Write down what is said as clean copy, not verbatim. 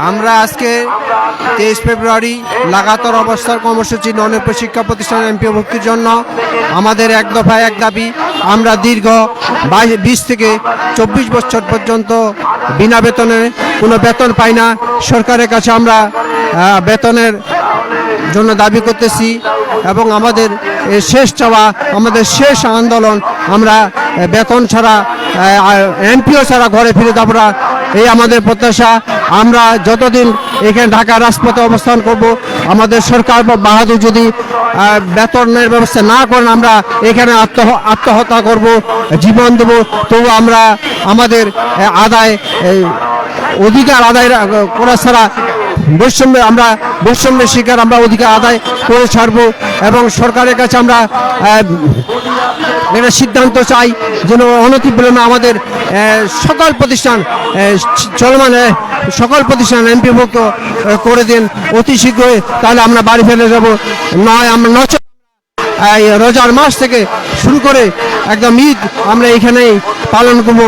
আমরা আজকে 23 ফেব্রুয়ারি লাগাতার অবস্থার কর্মসূচি নন-এমপি শিক্ষা প্রতিষ্ঠান এমপিওভুক্তির জন্য আমাদের এক দফায় এক দাবি। আমরা দীর্ঘ 20 থেকে 24 বছর পর্যন্ত বিনা বেতনে কোনো বেতন পাই না। সরকারের কাছে আমরা বেতনের জন্য দাবি করতেছি এবং আমাদের শেষ চাওয়া, আমাদের শেষ আন্দোলন, আমরা বেতন ছাড়া এমপিও ছাড়া ঘরে ফিরে যাব না, এই আমাদের প্রত্যাশা। আমরা যতদিন এখানে ঢাকা রাজপথে অবস্থান করব, আমাদের সরকার বা বাহাদুর যদি বেতনের ব্যবস্থা না করেন আমরা এখানে আত্মহত্যা করব, জীবন দেব। তবু আমরা আমাদের আদায় অধিকার আদায় করা ছাড়া আমরা বৈষম্যের শিকার, আমরা অধিকার আদায় করে ছাড়বো। এবং সরকারের কাছে আমরা একটা সিদ্ধান্ত চাই যেন অনতিবিলম্বে আমাদের সকল প্রতিষ্ঠান চলমান সকল প্রতিষ্ঠান এমপিভুক্ত করে দিন অতি শীঘ্রই, তাহলে আমরা বাড়ি ফেলে যাব। নয় আমরা রোজার মাস থেকে শুরু করে একদম ঈদ আমরা এখানেই পালন করব।